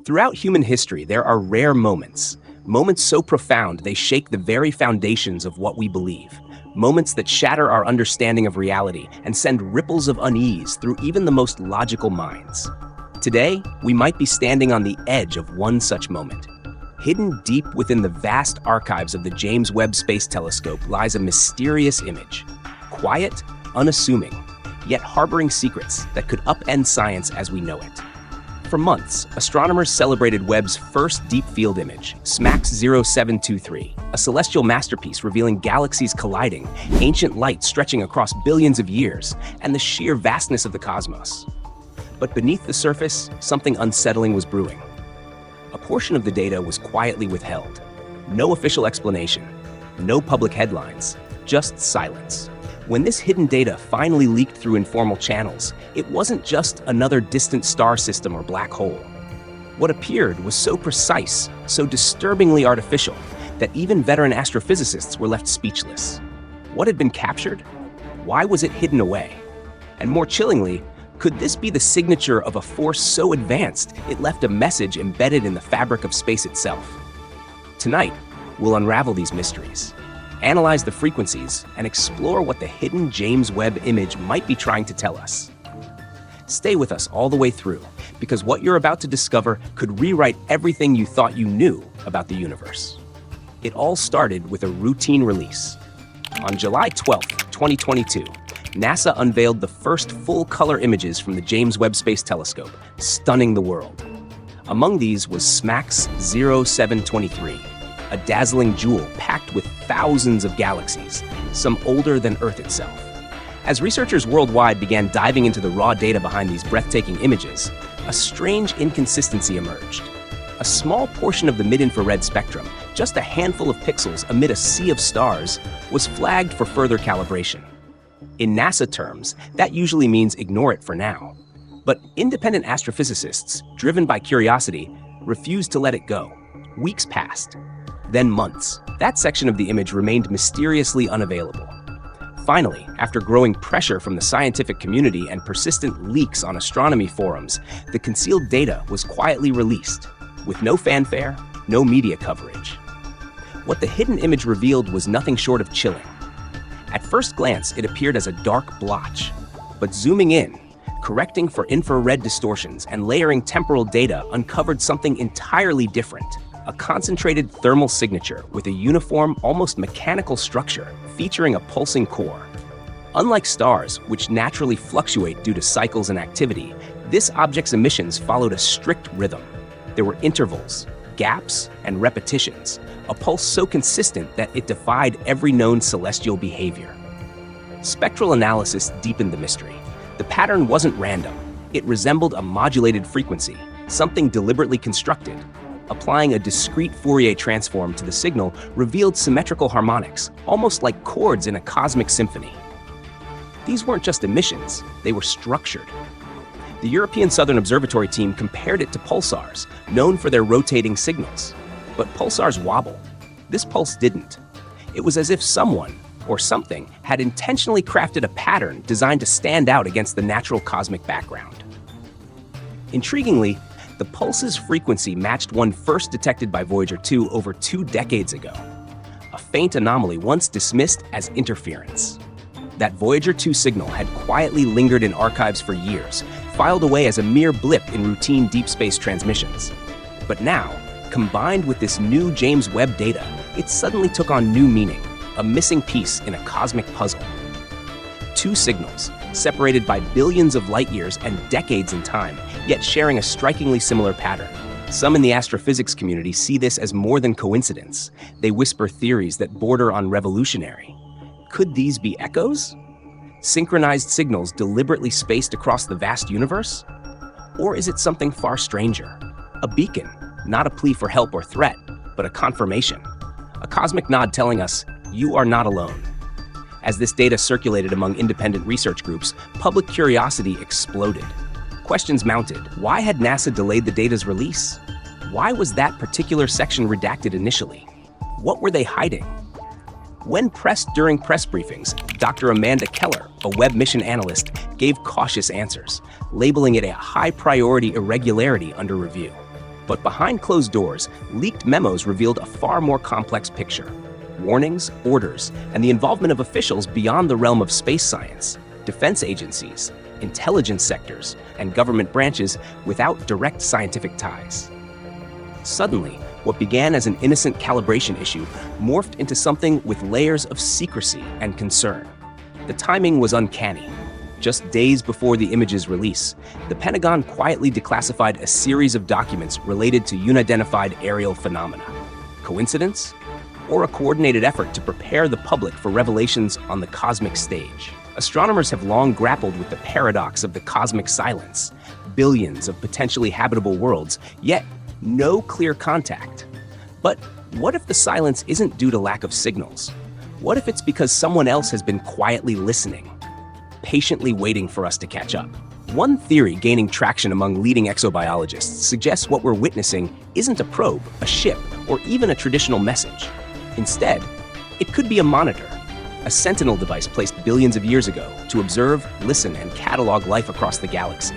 Throughout human history, there are rare moments, moments so profound they shake the very foundations of what we believe, moments that shatter our understanding of reality and send ripples of unease through even the most logical minds. Today, we might be standing on the edge of one such moment. Hidden deep within the vast archives of the James Webb Space Telescope lies a mysterious image. Quiet, unassuming, yet harboring secrets that could upend science as we know it. For months, astronomers celebrated Webb's first deep field image, SMACS 0723, a celestial masterpiece revealing galaxies colliding, ancient light stretching across billions of years, and the sheer vastness of the cosmos. But beneath the surface, something unsettling was brewing. A portion of the data was quietly withheld. No official explanation, no public headlines, just silence. When this hidden data finally leaked through informal channels, it wasn't just another distant star system or black hole. What appeared was so precise, so disturbingly artificial, that even veteran astrophysicists were left speechless. What had been captured? Why was it hidden away? And more chillingly, could this be the signature of a force so advanced it left a message embedded in the fabric of space itself? Tonight, we'll unravel these mysteries, analyze the frequencies, and explore what the hidden James Webb image might be trying to tell us. Stay with us all the way through, because what you're about to discover could rewrite everything you thought you knew about the universe. It all started with a routine release. On July 12, 2022, NASA unveiled the first full-color images from the James Webb Space Telescope, stunning the world. Among these was SMACS 0723, a dazzling jewel packed with thousands of galaxies, some older than Earth itself. As researchers worldwide began diving into the raw data behind these breathtaking images, a strange inconsistency emerged. A small portion of the mid-infrared spectrum, just a handful of pixels amid a sea of stars, was flagged for further calibration. In NASA terms, that usually means ignore it for now. But independent astrophysicists, driven by curiosity, refused to let it go. Weeks passed, then months. That section of the image remained mysteriously unavailable. Finally, after growing pressure from the scientific community and persistent leaks on astronomy forums, the concealed data was quietly released, with no fanfare, no media coverage. What the hidden image revealed was nothing short of chilling. At first glance, it appeared as a dark blotch, but zooming in, correcting for infrared distortions and layering temporal data uncovered something entirely different. A concentrated thermal signature with a uniform, almost mechanical structure featuring a pulsing core. Unlike stars, which naturally fluctuate due to cycles and activity, this object's emissions followed a strict rhythm. There were intervals, gaps, and repetitions, a pulse so consistent that it defied every known celestial behavior. Spectral analysis deepened the mystery. The pattern wasn't random. It resembled a modulated frequency, something deliberately constructed. Applying a discrete Fourier transform to the signal revealed symmetrical harmonics, almost like chords in a cosmic symphony. These weren't just emissions, they were structured. The European Southern Observatory team compared it to pulsars, known for their rotating signals. But pulsars wobble. This pulse didn't. It was as if someone, or something, had intentionally crafted a pattern designed to stand out against the natural cosmic background. Intriguingly, the pulse's frequency matched one first detected by Voyager 2 over 2 decades ago, a faint anomaly once dismissed as interference. That Voyager 2 signal had quietly lingered in archives for years, filed away as a mere blip in routine deep space transmissions. But now, combined with this new James Webb data, it suddenly took on new meaning, a missing piece in a cosmic puzzle. Two signals, separated by billions of light years and decades in time, yet sharing a strikingly similar pattern. Some in the astrophysics community see this as more than coincidence. They whisper theories that border on revolutionary. Could these be echoes? Synchronized signals deliberately spaced across the vast universe? Or is it something far stranger? A beacon, not a plea for help or threat, but a confirmation. A cosmic nod telling us, you are not alone. As this data circulated among independent research groups, public curiosity exploded. Questions mounted. Why had NASA delayed the data's release? Why was that particular section redacted initially? What were they hiding? When pressed during press briefings, Dr. Amanda Keller, a Webb mission analyst, gave cautious answers, labeling it a high-priority irregularity under review. But behind closed doors, leaked memos revealed a far more complex picture. Warnings, orders, and the involvement of officials beyond the realm of space science, defense agencies, intelligence sectors, and government branches without direct scientific ties. Suddenly, what began as an innocent calibration issue morphed into something with layers of secrecy and concern. The timing was uncanny. Just days before the image's release, the Pentagon quietly declassified a series of documents related to unidentified aerial phenomena. Coincidence? Or a coordinated effort to prepare the public for revelations on the cosmic stage? Astronomers have long grappled with the paradox of the cosmic silence. Billions of potentially habitable worlds, yet no clear contact. But what if the silence isn't due to lack of signals? What if it's because someone else has been quietly listening, patiently waiting for us to catch up? One theory gaining traction among leading exobiologists suggests what we're witnessing isn't a probe, a ship, or even a traditional message. Instead, it could be a monitor, a sentinel device placed billions of years ago to observe, listen, and catalog life across the galaxy.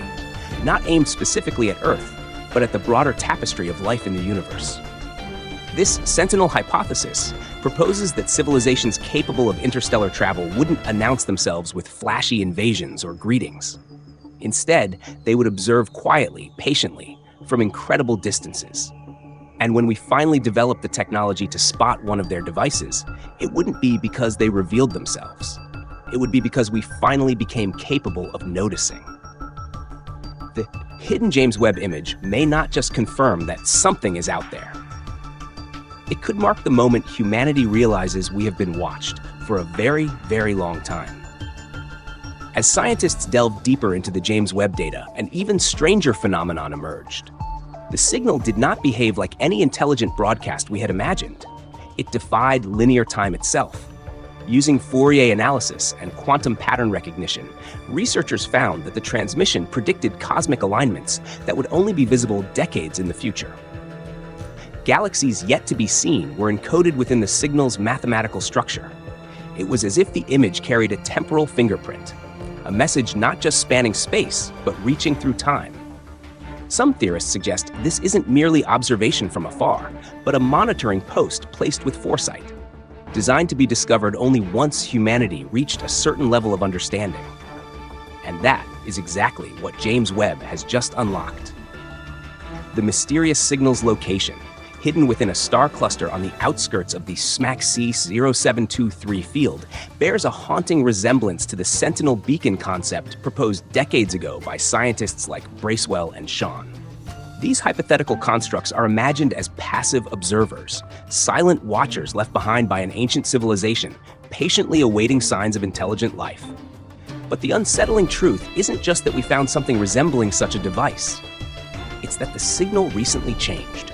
Not aimed specifically at Earth, but at the broader tapestry of life in the universe. This sentinel hypothesis proposes that civilizations capable of interstellar travel wouldn't announce themselves with flashy invasions or greetings. Instead, they would observe quietly, patiently, from incredible distances. And when we finally developed the technology to spot one of their devices, it wouldn't be because they revealed themselves. It would be because we finally became capable of noticing. The hidden James Webb image may not just confirm that something is out there. It could mark the moment humanity realizes we have been watched for a very, very long time. As scientists delved deeper into the James Webb data, an even stranger phenomenon emerged. The signal did not behave like any intelligent broadcast we had imagined. It defied linear time itself. Using Fourier analysis and quantum pattern recognition, researchers found that the transmission predicted cosmic alignments that would only be visible decades in the future. Galaxies yet to be seen were encoded within the signal's mathematical structure. It was as if the image carried a temporal fingerprint, a message not just spanning space, but reaching through time. Some theorists suggest this isn't merely observation from afar, but a monitoring post placed with foresight, designed to be discovered only once humanity reached a certain level of understanding. And that is exactly what James Webb has just unlocked. The mysterious signal's location, hidden within a star cluster on the outskirts of the SMACS 0723 field, bears a haunting resemblance to the Sentinel beacon concept proposed decades ago by scientists like Bracewell and Sean. These hypothetical constructs are imagined as passive observers, silent watchers left behind by an ancient civilization, patiently awaiting signs of intelligent life. But the unsettling truth isn't just that we found something resembling such a device. It's that the signal recently changed.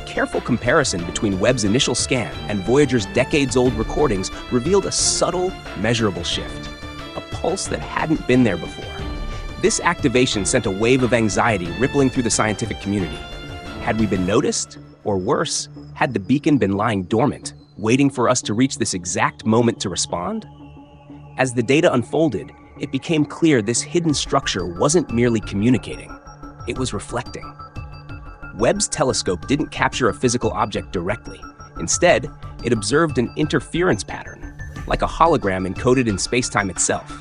Careful comparison between Webb's initial scan and Voyager's decades-old recordings revealed a subtle, measurable shift, a pulse that hadn't been there before. This activation sent a wave of anxiety rippling through the scientific community. Had we been noticed? Or worse, had the beacon been lying dormant, waiting for us to reach this exact moment to respond? As the data unfolded, it became clear this hidden structure wasn't merely communicating, it was reflecting. Webb's telescope didn't capture a physical object directly. Instead, it observed an interference pattern, like a hologram encoded in space-time itself.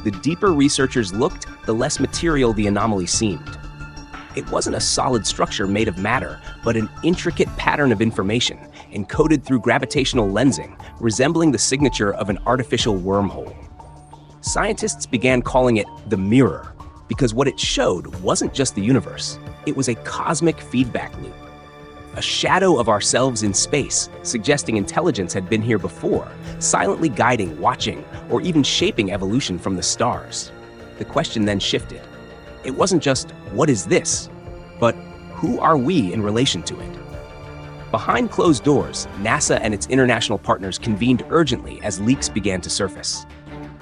The deeper researchers looked, the less material the anomaly seemed. It wasn't a solid structure made of matter, but an intricate pattern of information, encoded through gravitational lensing, resembling the signature of an artificial wormhole. Scientists began calling it the mirror, because what it showed wasn't just the universe, it was a cosmic feedback loop. A shadow of ourselves in space, suggesting intelligence had been here before, silently guiding, watching, or even shaping evolution from the stars. The question then shifted. It wasn't just, what is this? But who are we in relation to it? Behind closed doors, NASA and its international partners convened urgently as leaks began to surface.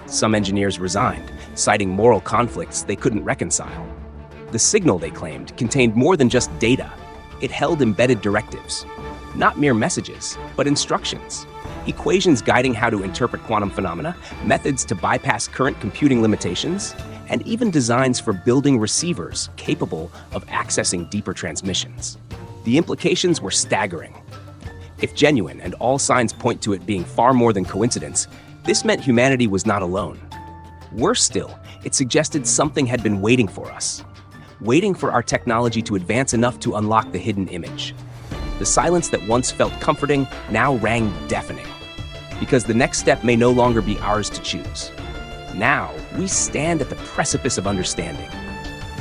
Some engineers resigned, citing moral conflicts they couldn't reconcile. The signal, they claimed, contained more than just data. It held embedded directives. Not mere messages, but instructions. Equations guiding how to interpret quantum phenomena, methods to bypass current computing limitations, and even designs for building receivers capable of accessing deeper transmissions. The implications were staggering. If genuine, and all signs point to it being far more than coincidence, this meant humanity was not alone. Worse still, it suggested something had been waiting for us, waiting for our technology to advance enough to unlock the hidden image. The silence that once felt comforting now rang deafening, because the next step may no longer be ours to choose. Now, we stand at the precipice of understanding,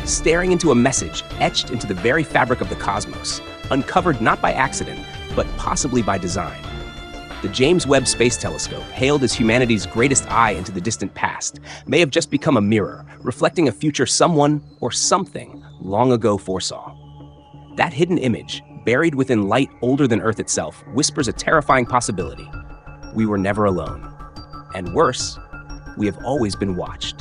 staring into a message etched into the very fabric of the cosmos, uncovered not by accident, but possibly by design. The James Webb Space Telescope, hailed as humanity's greatest eye into the distant past, may have just become a mirror, reflecting a future someone or something long ago foresaw. That hidden image, buried within light older than Earth itself, whispers a terrifying possibility. We were never alone. And worse, we have always been watched.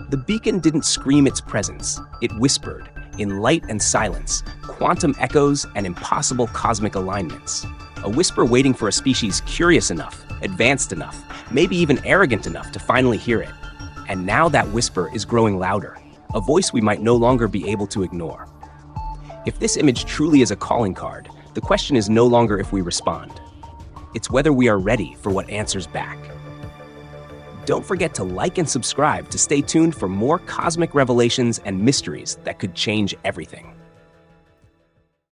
The beacon didn't scream its presence. It whispered, in light and silence, quantum echoes and impossible cosmic alignments. A whisper waiting for a species curious enough, advanced enough, maybe even arrogant enough to finally hear it. And now that whisper is growing louder, a voice we might no longer be able to ignore. If this image truly is a calling card, the question is no longer if we respond. It's whether we are ready for what answers back. Don't forget to like and subscribe to stay tuned for more cosmic revelations and mysteries that could change everything.